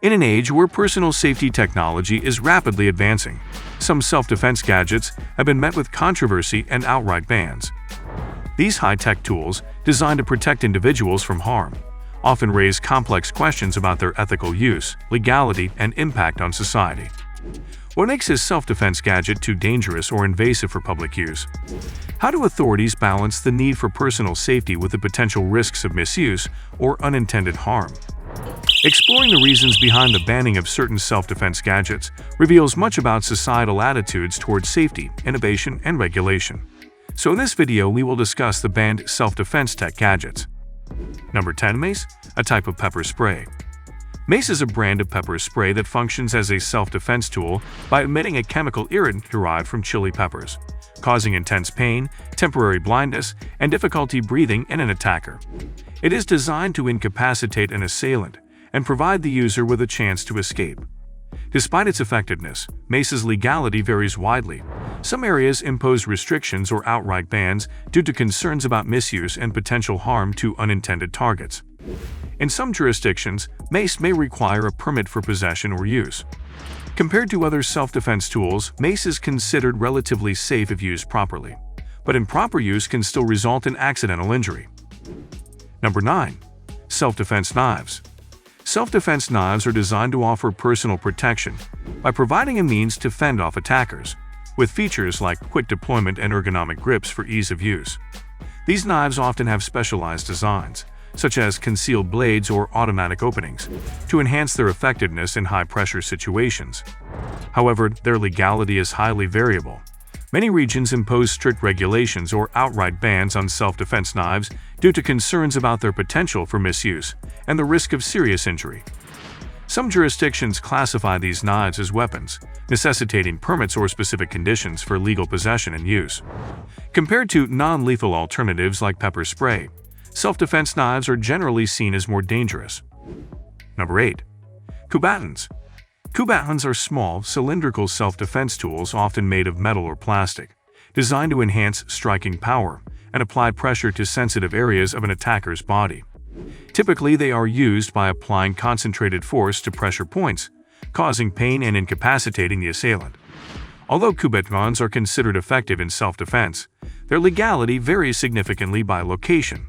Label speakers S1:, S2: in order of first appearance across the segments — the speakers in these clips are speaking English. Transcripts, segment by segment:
S1: In an age where personal safety technology is rapidly advancing, some self-defense gadgets have been met with controversy and outright bans. These high-tech tools, designed to protect individuals from harm, often raise complex questions about their ethical use, legality, and impact on society. What makes a self-defense gadget too dangerous or invasive for public use? How do authorities balance the need for personal safety with the potential risks of misuse or unintended harm? Exploring the reasons behind the banning of certain self-defense gadgets reveals much about societal attitudes towards safety, innovation, and regulation. So in this video, we will discuss the banned self-defense tech gadgets. Number 10. Mace, a type of pepper spray. Mace is a brand of pepper spray that functions as a self-defense tool by emitting a chemical irritant derived from chili peppers, causing intense pain, temporary blindness, and difficulty breathing in an attacker. It is designed to incapacitate an assailant and provide the user with a chance to escape. Despite its effectiveness, Mace's legality varies widely. Some areas impose restrictions or outright bans due to concerns about misuse and potential harm to unintended targets. In some jurisdictions, Mace may require a permit for possession or use. Compared to other self-defense tools, Mace is considered relatively safe if used properly, but improper use can still result in accidental injury. Number 9. Self-defense knives. Self-defense knives are designed to offer personal protection by providing a means to fend off attackers, with features like quick deployment and ergonomic grips for ease of use. These knives often have specialized designs, such as concealed blades or automatic openings, to enhance their effectiveness in high-pressure situations. However, their legality is highly variable. Many regions impose strict regulations or outright bans on self-defense knives due to concerns about their potential for misuse and the risk of serious injury. Some jurisdictions classify these knives as weapons, necessitating permits or specific conditions for legal possession and use. Compared to non-lethal alternatives like pepper spray, self-defense knives are generally seen as more dangerous. Number 8. Combatants. Combatants are small, cylindrical self-defense tools often made of metal or plastic, designed to enhance striking power and apply pressure to sensitive areas of an attacker's body. Typically, they are used by applying concentrated force to pressure points, causing pain and incapacitating the assailant. Although combatants are considered effective in self-defense, their legality varies significantly by location.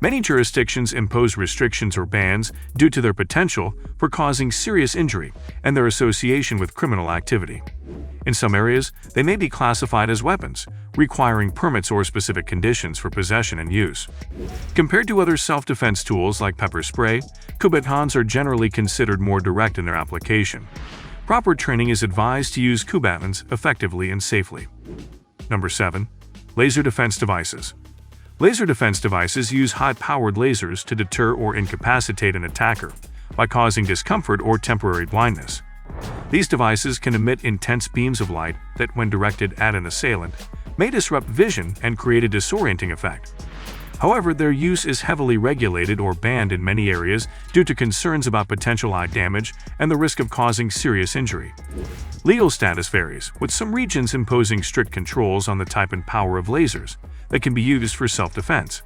S1: Many jurisdictions impose restrictions or bans due to their potential for causing serious injury and their association with criminal activity. In some areas, they may be classified as weapons, requiring permits or specific conditions for possession and use. Compared to other self-defense tools like pepper spray, combatants are generally considered more direct in their application. Proper training is advised to use combatants effectively and safely. Number 7. Laser defense devices. Laser defense devices use high-powered lasers to deter or incapacitate an attacker by causing discomfort or temporary blindness. These devices can emit intense beams of light that, when directed at an assailant, may disrupt vision and create a disorienting effect. However, their use is heavily regulated or banned in many areas due to concerns about potential eye damage and the risk of causing serious injury. Legal status varies, with some regions imposing strict controls on the type and power of lasers that can be used for self-defense.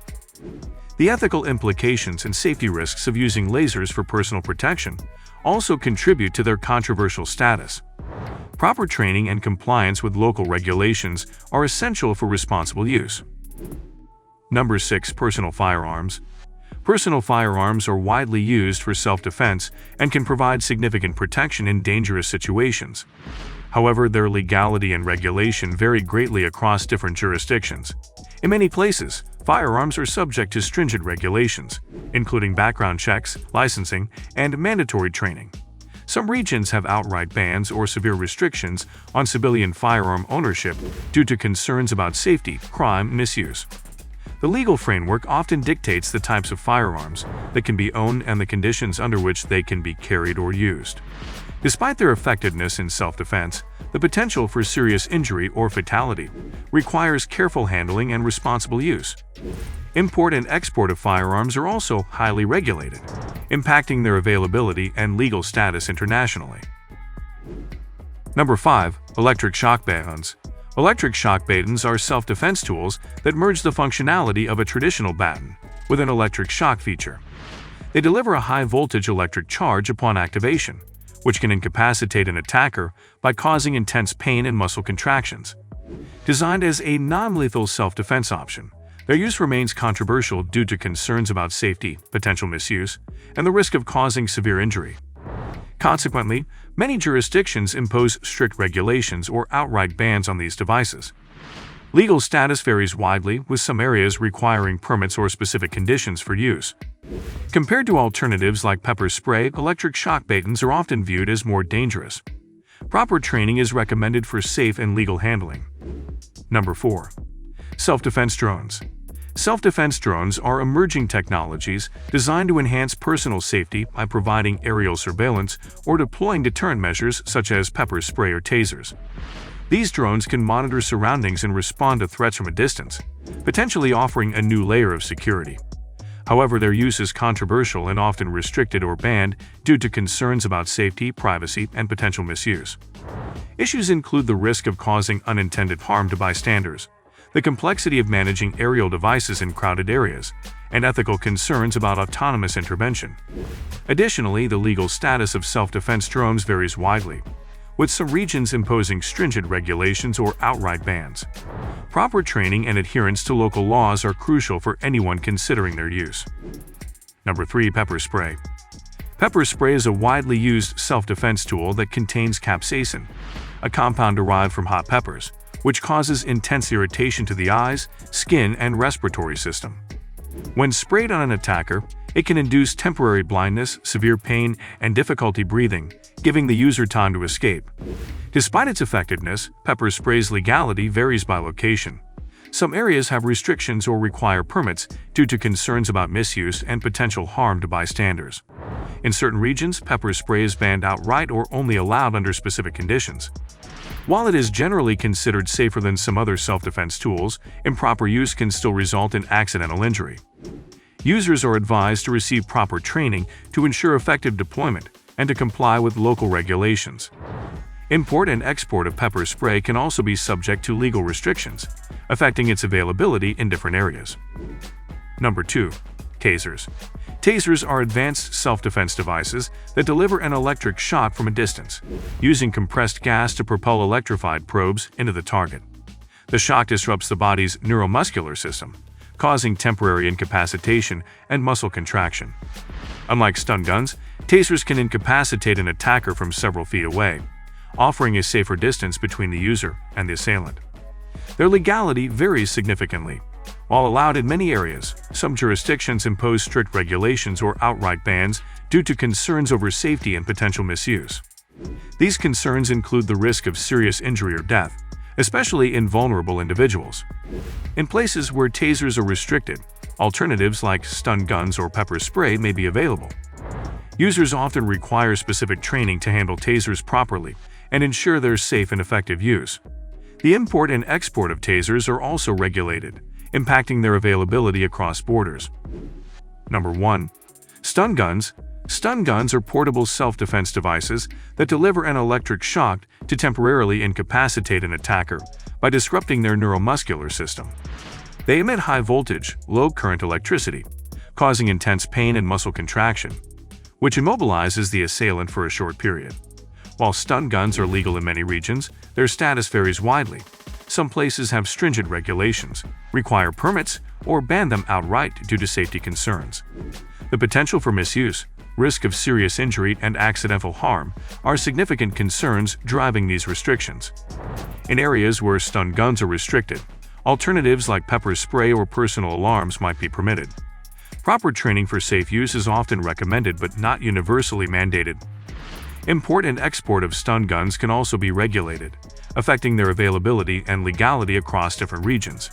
S1: The ethical implications and safety risks of using lasers for personal protection also contribute to their controversial status. Proper training and compliance with local regulations are essential for responsible use. Number 6. Personal firearms. Personal firearms are widely used for self-defense and can provide significant protection in dangerous situations. However, their legality and regulation vary greatly across different jurisdictions. In many places, firearms are subject to stringent regulations, including background checks, licensing, and mandatory training. Some regions have outright bans or severe restrictions on civilian firearm ownership due to concerns about safety, crime, and misuse. The legal framework often dictates the types of firearms that can be owned and the conditions under which they can be carried or used. Despite their effectiveness in self-defense, the potential for serious injury or fatality requires careful handling and responsible use. Import and export of firearms are also highly regulated, impacting their availability and legal status internationally. Number 5. Electric shock batons. Electric shock batons are self-defense tools that merge the functionality of a traditional baton with an electric shock feature. They deliver a high-voltage electric charge upon activation, which can incapacitate an attacker by causing intense pain and muscle contractions. Designed as a non-lethal self-defense option, their use remains controversial due to concerns about safety, potential misuse, and the risk of causing severe injury. Consequently, many jurisdictions impose strict regulations or outright bans on these devices. Legal status varies widely, with some areas requiring permits or specific conditions for use. Compared to alternatives like pepper spray, electric shock batons are often viewed as more dangerous. Proper training is recommended for safe and legal handling. Number 4. Self-defense drones. Self-defense drones are emerging technologies designed to enhance personal safety by providing aerial surveillance or deploying deterrent measures such as pepper spray or tasers. These drones can monitor surroundings and respond to threats from a distance, potentially offering a new layer of security. However, their use is controversial and often restricted or banned due to concerns about safety, privacy, and potential misuse. Issues include the risk of causing unintended harm to bystanders, the complexity of managing aerial devices in crowded areas, and ethical concerns about autonomous intervention. Additionally, the legal status of self-defense drones varies widely, with some regions imposing stringent regulations or outright bans. Proper training and adherence to local laws are crucial for anyone considering their use. Number 3. Pepper spray. Pepper spray is a widely used self-defense tool that contains capsaicin, a compound derived from hot peppers, which causes intense irritation to the eyes, skin, and respiratory system. When sprayed on an attacker, it can induce temporary blindness, severe pain, and difficulty breathing, giving the user time to escape. Despite its effectiveness, pepper spray's legality varies by location. Some areas have restrictions or require permits due to concerns about misuse and potential harm to bystanders. In certain regions, pepper spray is banned outright or only allowed under specific conditions. While it is generally considered safer than some other self-defense tools, improper use can still result in accidental injury. Users are advised to receive proper training to ensure effective deployment and to comply with local regulations. Import and export of pepper spray can also be subject to legal restrictions, affecting its availability in different areas. Number 2. Tasers. Tasers are advanced self-defense devices that deliver an electric shock from a distance, using compressed gas to propel electrified probes into the target. The shock disrupts the body's neuromuscular system, causing temporary incapacitation and muscle contraction. Unlike stun guns, tasers can incapacitate an attacker from several feet away, offering a safer distance between the user and the assailant. Their legality varies significantly. While allowed in many areas, some jurisdictions impose strict regulations or outright bans due to concerns over safety and potential misuse. These concerns include the risk of serious injury or death, especially in vulnerable individuals. In places where tasers are restricted, alternatives like stun guns or pepper spray may be available. Users often require specific training to handle tasers properly and ensure their safe and effective use. The import and export of tasers are also regulated, impacting their availability across borders. Number 1. Stun guns. Stun guns are portable self-defense devices that deliver an electric shock to temporarily incapacitate an attacker by disrupting their neuromuscular system. They emit high-voltage, low-current electricity, causing intense pain and muscle contraction, which immobilizes the assailant for a short period. While stun guns are legal in many regions, their status varies widely. Some places have stringent regulations, require permits, or ban them outright due to safety concerns. The potential for misuse, risk of serious injury, and accidental harm are significant concerns driving these restrictions. In areas where stun guns are restricted, alternatives like pepper spray or personal alarms might be permitted. Proper training for safe use is often recommended but not universally mandated. Import and export of stun guns can also be regulated, affecting their availability and legality across different regions.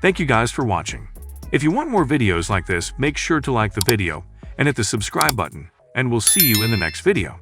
S1: Thank you guys for watching. If you want more videos like this, make sure to like the video and hit the subscribe button, and we'll see you in the next video.